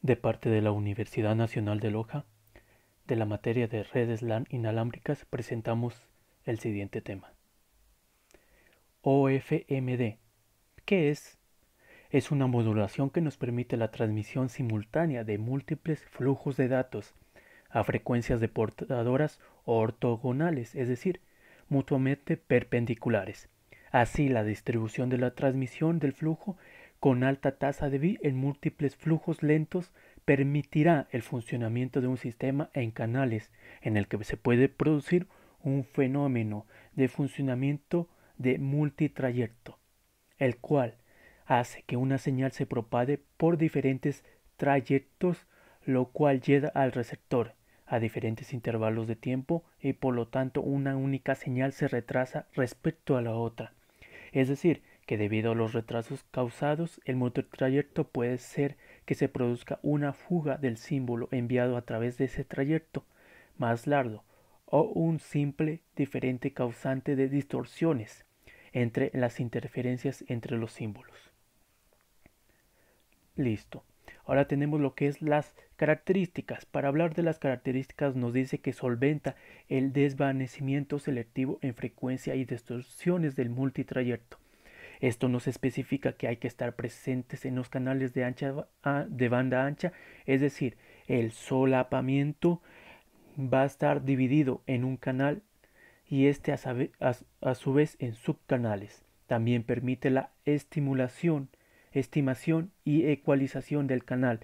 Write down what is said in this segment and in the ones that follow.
De parte de la Universidad Nacional de Loja, de la materia de redes LAN inalámbricas, presentamos el siguiente tema. OFMD. ¿Qué es? Es una modulación que nos permite la transmisión simultánea de múltiples flujos de datos a frecuencias de portadoras ortogonales, es decir, mutuamente perpendiculares. Así, la distribución de la transmisión del flujo con alta tasa de bit en múltiples flujos lentos permitirá el funcionamiento de un sistema en canales en el que se puede producir un fenómeno de funcionamiento de multitrayecto, el cual hace que una señal se propague por diferentes trayectos, lo cual llega al receptor a diferentes intervalos de tiempo y por lo tanto una única señal se retrasa respecto a la otra. Es decir, que debido a los retrasos causados, el multitrayecto puede ser que se produzca una fuga del símbolo enviado a través de ese trayecto más largo o un simple diferente causante de distorsiones entre las interferencias entre los símbolos. Listo. Ahora tenemos lo que es las características. Para hablar de las características nos dice que solventa el desvanecimiento selectivo en frecuencia y distorsiones del multitrayecto. Esto nos especifica que hay que estar presentes en los canales de banda ancha, es decir, el solapamiento va a estar dividido en un canal y este a su vez en subcanales. También permite la estimación y ecualización del canal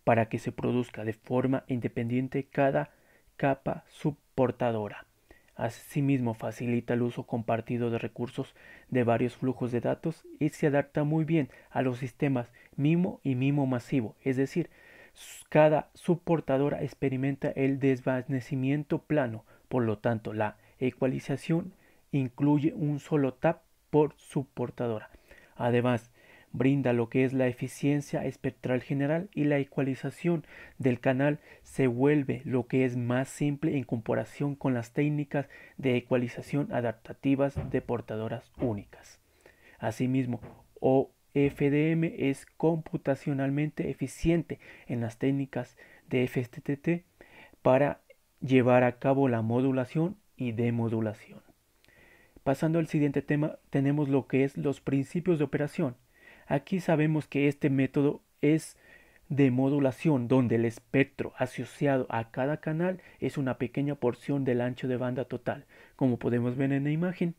para que se produzca de forma independiente cada capa subportadora. Asimismo, facilita el uso compartido de recursos de varios flujos de datos y se adapta muy bien a los sistemas MIMO y MIMO masivo, es decir, cada subportadora experimenta el desvanecimiento plano, por lo tanto la ecualización incluye un solo tap por subportadora. Además, brinda lo que es la eficiencia espectral general y la ecualización del canal se vuelve lo que es más simple en comparación con las técnicas de ecualización adaptativas de portadoras únicas. Asimismo, OFDM es computacionalmente eficiente en las técnicas de FTTT para llevar a cabo la modulación y demodulación. Pasando al siguiente tema, tenemos lo que es los principios de operación. Aquí sabemos que este método es de modulación donde el espectro asociado a cada canal es una pequeña porción del ancho de banda total, como podemos ver en la imagen,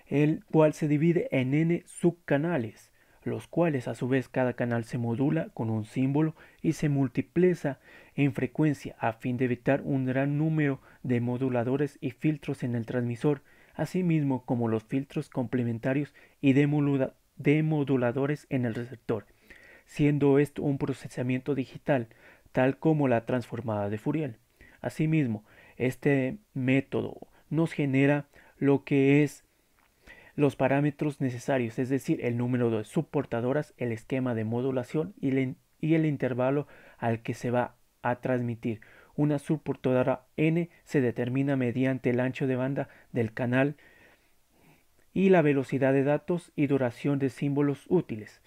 el cual se divide en n subcanales, los cuales a su vez cada canal se modula con un símbolo y se multiplica en frecuencia a fin de evitar un gran número de moduladores y filtros en el transmisor, asimismo como los filtros complementarios y demoduladores en el receptor, siendo esto un procesamiento digital, tal como la transformada de Fourier. Asimismo, este método nos genera lo que es los parámetros necesarios, es decir, el número de subportadoras, el esquema de modulación y el intervalo al que se va a transmitir. Una subportadora N se determina mediante el ancho de banda del canal y la velocidad de datos y duración de símbolos útiles.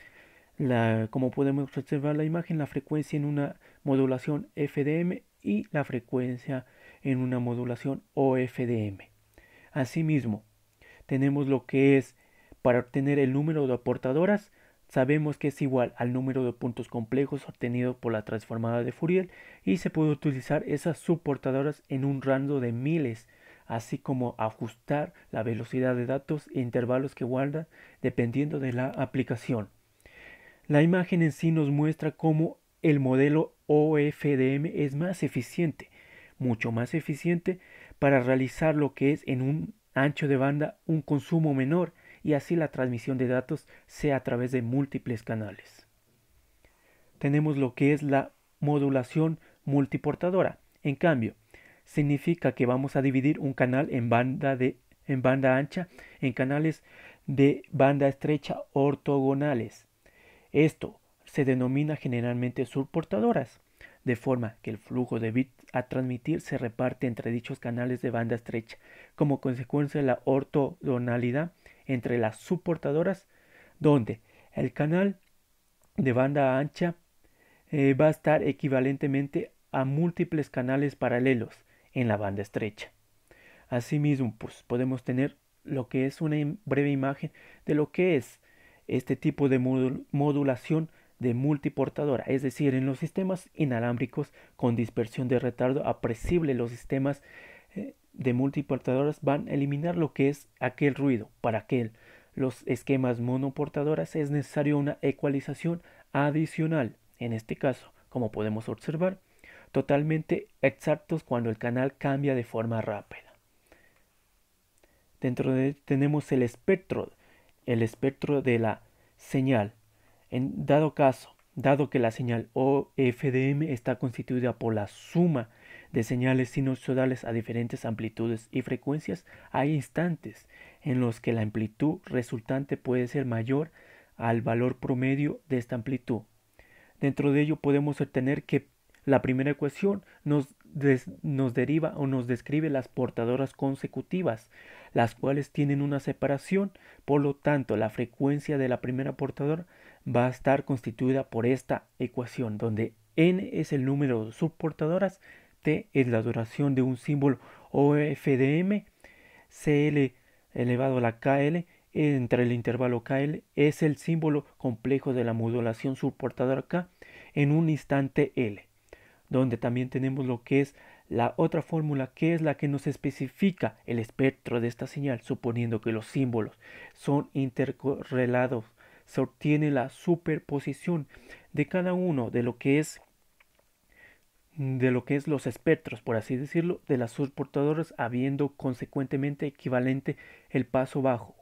Como podemos observar la imagen, la frecuencia en una modulación FDM y la frecuencia en una modulación OFDM. Asimismo, tenemos lo que es para obtener el número de aportadoras, sabemos que es igual al número de puntos complejos obtenido por la transformada de Fourier y se puede utilizar esas subportadoras en un rango de miles, así como ajustar la velocidad de datos e intervalos que guarda dependiendo de la aplicación. La imagen en sí nos muestra cómo el modelo OFDM es más eficiente, mucho más eficiente para realizar lo que es en un ancho de banda un consumo menor y así la transmisión de datos sea a través de múltiples canales. Tenemos lo que es la modulación multiportadora. En cambio, significa que vamos a dividir un canal en banda ancha en canales de banda estrecha ortogonales. Esto se denomina generalmente subportadoras, de forma que el flujo de bits a transmitir se reparte entre dichos canales de banda estrecha, como consecuencia de la ortogonalidad entre las subportadoras, donde el canal de banda ancha va a estar equivalentemente a múltiples canales paralelos en la banda estrecha. Asimismo, pues podemos tener lo que es una breve imagen de lo que es este tipo de modulación de multiportadora, es decir, en los sistemas inalámbricos con dispersión de retardo apreciable, los sistemas de multiportadoras van a eliminar lo que es aquel ruido. Para que los esquemas monoportadoras es necesario una ecualización adicional, en este caso, como podemos observar, totalmente exactos cuando el canal cambia de forma rápida. Dentro de él tenemos el espectro de la señal. En dado que la señal OFDM está constituida por la suma de señales sinusoidales a diferentes amplitudes y frecuencias, hay instantes en los que la amplitud resultante puede ser mayor al valor promedio de esta amplitud. Dentro de ello podemos obtener que la primera ecuación nos deriva o nos describe las portadoras consecutivas, las cuales tienen una separación. Por lo tanto, la frecuencia de la primera portadora va a estar constituida por esta ecuación, donde n es el número de subportadoras, t es la duración de un símbolo OFDM, CL elevado a la KL entre el intervalo KL es el símbolo complejo de la modulación subportadora K en un instante L, donde también tenemos lo que es la otra fórmula, que es la que nos especifica el espectro de esta señal, suponiendo que los símbolos son intercorrelados. Se obtiene la superposición de cada uno de lo que es los espectros, por así decirlo, de las subportadoras, habiendo consecuentemente equivalente el paso bajo.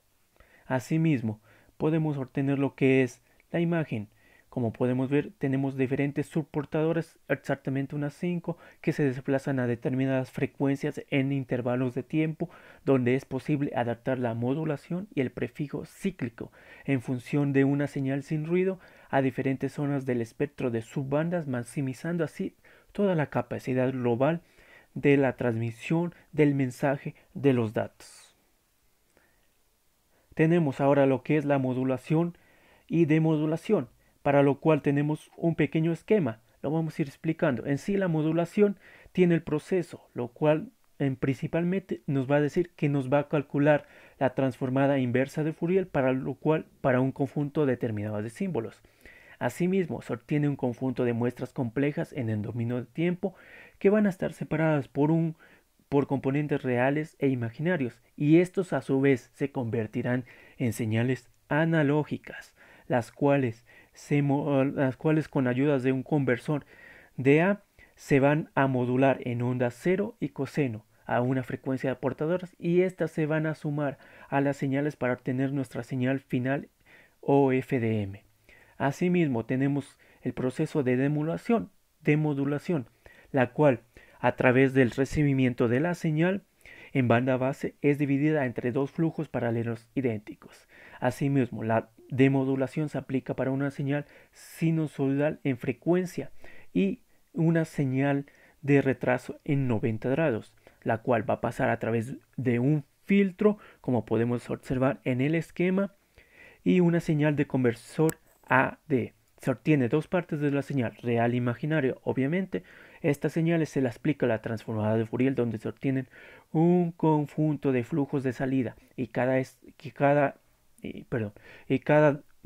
Asimismo, podemos obtener lo que es la imagen. Como podemos ver, tenemos diferentes subportadoras, exactamente unas 5, que se desplazan a determinadas frecuencias en intervalos de tiempo, donde es posible adaptar la modulación y el prefijo cíclico en función de una señal sin ruido a diferentes zonas del espectro de subbandas, maximizando así toda la capacidad global de la transmisión del mensaje de los datos. Tenemos ahora lo que es la modulación y demodulación, para lo cual tenemos un pequeño esquema. Lo vamos a ir explicando. En sí, la modulación tiene el proceso, lo cual principalmente nos va a decir que nos va a calcular la transformada inversa de Fourier, para un conjunto determinado de símbolos. Asimismo, se obtiene un conjunto de muestras complejas en el dominio de tiempo que van a estar separadas por componentes reales e imaginarios, y estos a su vez se convertirán en señales analógicas, las cuales con ayuda de un conversor de A se van a modular en ondas cero y coseno a una frecuencia de portadoras, y estas se van a sumar a las señales para obtener nuestra señal final OFDM. Asimismo, tenemos el proceso de demodulación, la cual, a través del recibimiento de la señal en banda base, es dividida entre dos flujos paralelos idénticos. Asimismo, la demodulación se aplica para una señal sinusoidal en frecuencia y una señal de retraso en 90 grados, la cual va a pasar a través de un filtro, como podemos observar en el esquema, y una señal de conversor AD. Se obtiene dos partes de la señal, real e imaginaria. Obviamente, estas señales se las aplica la transformada de Fourier, donde se obtienen un conjunto de flujos de salida, y cada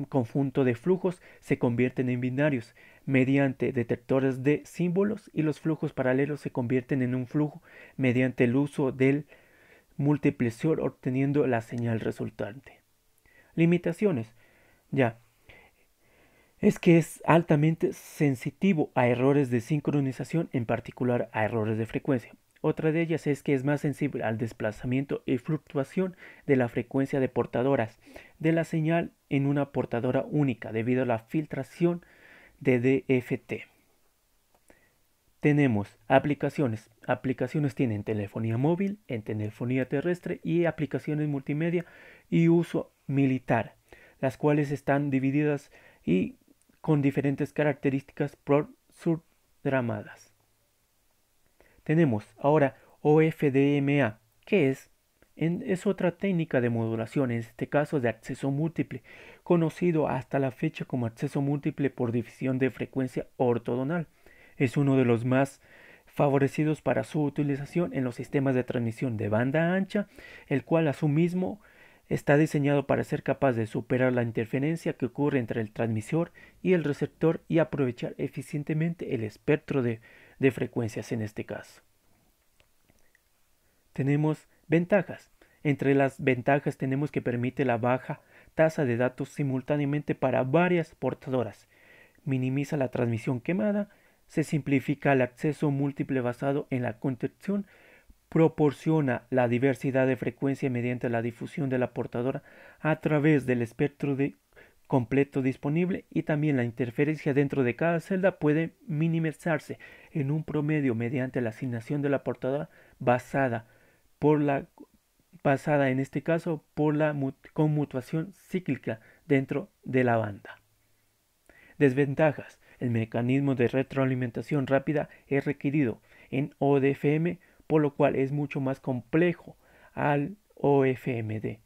conjunto de flujos se convierten en binarios mediante detectores de símbolos, y los flujos paralelos se convierten en un flujo mediante el uso del multiplexor, obteniendo la señal resultante. Limitaciones. Ya, es que es altamente sensitivo a errores de sincronización, en particular a errores de frecuencia. Otra de ellas es que es más sensible al desplazamiento y fluctuación de la frecuencia de portadoras de la señal en una portadora única, debido a la filtración de DFT. Tenemos aplicaciones. Aplicaciones tienen telefonía móvil, en telefonía terrestre, y aplicaciones multimedia y uso militar, las cuales están divididas y con diferentes características por subdramadas. Tenemos ahora OFDMA, que es otra técnica de modulación, en este caso de acceso múltiple, conocido hasta la fecha como acceso múltiple por división de frecuencia ortogonal. Es uno de los más favorecidos para su utilización en los sistemas de transmisión de banda ancha, el cual a su mismo está diseñado para ser capaz de superar la interferencia que ocurre entre el transmisor y el receptor y aprovechar eficientemente el espectro de frecuencias en este caso. Tenemos ventajas. Entre las ventajas tenemos que permite la baja tasa de datos simultáneamente para varias portadoras, minimiza la transmisión quemada, se simplifica el acceso múltiple basado en la contención, proporciona la diversidad de frecuencia mediante la difusión de la portadora a través del espectro completo disponible, y también la interferencia dentro de cada celda puede minimizarse en un promedio mediante la asignación de la portadora basada en este caso por la conmutación cíclica dentro de la banda. Desventajas. El mecanismo de retroalimentación rápida es requerido en ODFM, por lo cual es mucho más complejo al OFMD.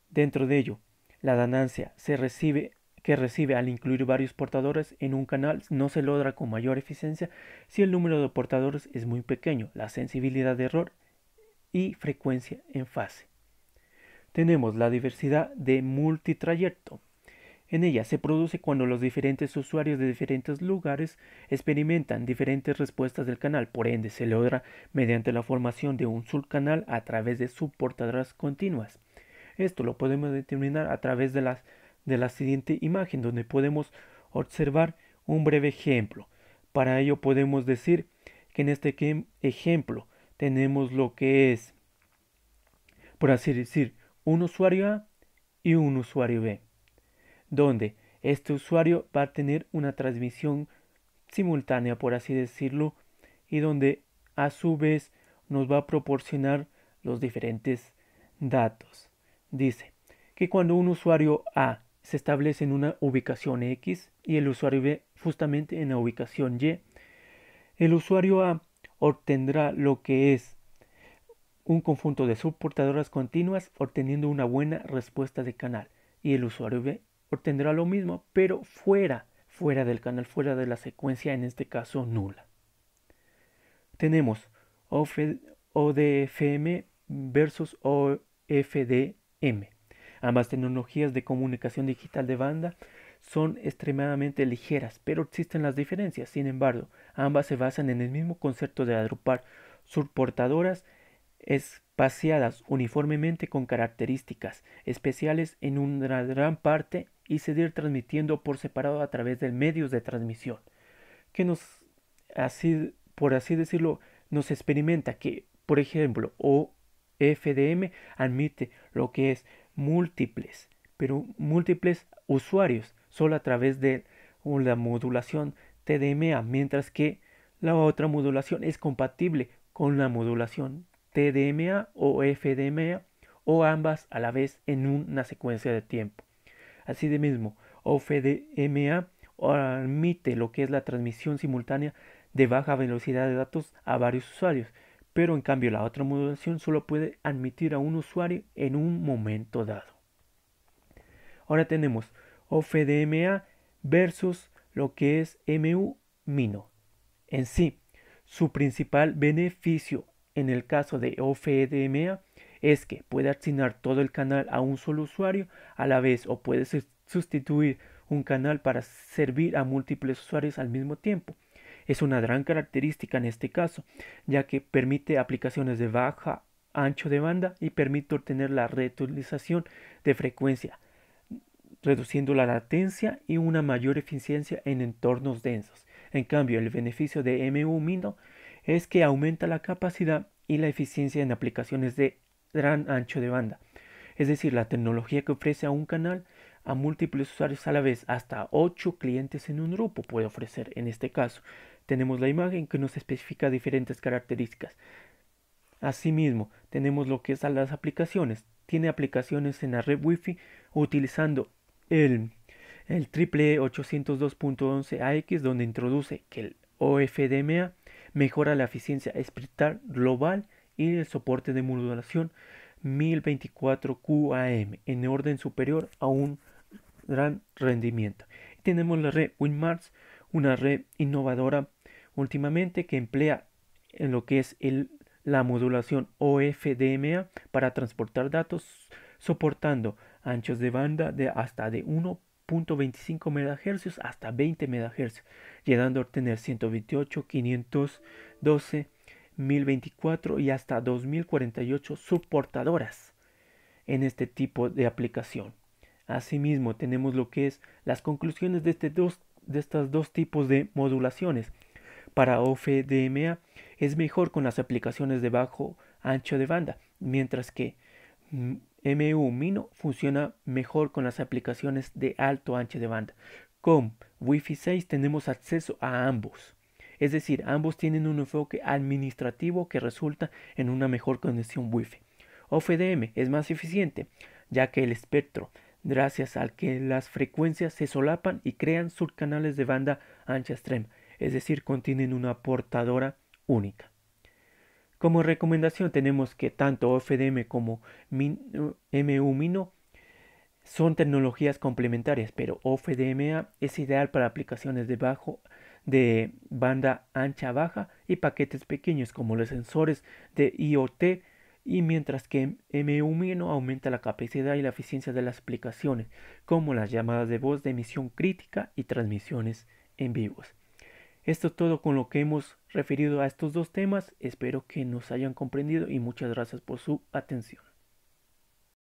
Dentro de ello, la ganancia que recibe al incluir varios portadores en un canal no se logra con mayor eficiencia si el número de portadores es muy pequeño, la sensibilidad de error y frecuencia en fase. Tenemos la diversidad de multitrayecto. En ella se produce cuando los diferentes usuarios de diferentes lugares experimentan diferentes respuestas del canal, por ende se logra mediante la formación de un subcanal a través de subportadoras continuas. Esto lo podemos determinar a través de la siguiente imagen, donde podemos observar un breve ejemplo. Para ello podemos decir que en este ejemplo tenemos lo que es, por así decir, un usuario A y un usuario B, donde este usuario va a tener una transmisión simultánea, por así decirlo, y donde a su vez nos va a proporcionar los diferentes datos. Dice que cuando un usuario A se establece en una ubicación X y el usuario B justamente en la ubicación Y, el usuario A obtendrá lo que es un conjunto de subportadoras continuas obteniendo una buena respuesta de canal, y el usuario B obtendrá lo mismo pero fuera del canal, fuera de la secuencia, en este caso nula. Tenemos ODFM versus OFDM. Ambas tecnologías de comunicación digital de banda son extremadamente ligeras, pero existen las diferencias. Sin embargo, ambas se basan en el mismo concepto de agrupar subportadoras espaciadas uniformemente con características especiales en una gran parte y seguir transmitiendo por separado a través de medios de transmisión, que por así decirlo, nos experimenta que, por ejemplo, OFDM admite lo que es múltiples usuarios solo a través de la modulación TDMA, mientras que la otra modulación es compatible con la modulación TDMA o FDMA, o ambas a la vez en una secuencia de tiempo. Así de mismo, OFDMA admite lo que es la transmisión simultánea de baja velocidad de datos a varios usuarios, pero en cambio la otra modulación solo puede admitir a un usuario en un momento dado. Ahora tenemos OFDMA versus lo que es MU-MINO. En sí, su principal beneficio en el caso de OFDMA es que puede asignar todo el canal a un solo usuario a la vez, o puede sustituir un canal para servir a múltiples usuarios al mismo tiempo. Es una gran característica en este caso, ya que permite aplicaciones de baja ancho de banda y permite obtener la reutilización de frecuencia, reduciendo la latencia y una mayor eficiencia en entornos densos. En cambio, el beneficio de MU-MINO es que aumenta la capacidad y la eficiencia en aplicaciones de gran ancho de banda. Es decir, la tecnología que ofrece a un canal a múltiples usuarios a la vez, hasta 8 clientes en un grupo puede ofrecer. En este caso, tenemos la imagen que nos especifica diferentes características. Asimismo, tenemos lo que es a las aplicaciones. Tiene aplicaciones en la red Wi-Fi utilizando el triple 802.11ax, donde introduce que el OFDMA mejora la eficiencia espectral global y el soporte de modulación 1024 QAM en orden superior a un gran rendimiento. Tenemos la red WinMars, una red innovadora últimamente que emplea en lo que es la modulación OFDMA para transportar datos, soportando anchos de banda de hasta de 1.25 MHz hasta 20 MHz, llegando a obtener 128, 512, 1024 y hasta 2048 subportadoras en este tipo de aplicación. Asimismo, tenemos lo que es las conclusiones de estos dos tipos de modulaciones. Para OFDMA es mejor con las aplicaciones de bajo ancho de banda, mientras que MU Mino funciona mejor con las aplicaciones de alto ancho de banda. Con Wi-Fi 6 tenemos acceso a ambos. Es decir, ambos tienen un enfoque administrativo que resulta en una mejor conexión Wi-Fi. OFDM es más eficiente, ya que el espectro, gracias al que las frecuencias se solapan y crean subcanales de banda ancha extrema, es decir, contienen una portadora única. Como recomendación tenemos que tanto OFDM como MU Mino son tecnologías complementarias, pero OFDMA es ideal para aplicaciones de banda ancha baja y paquetes pequeños como los sensores de IoT, y mientras que MU Mino aumenta la capacidad y la eficiencia de las aplicaciones como las llamadas de voz de emisión crítica y transmisiones en vivos. Esto es todo con lo que hemos referido a estos dos temas. Espero que nos hayan comprendido y muchas gracias por su atención.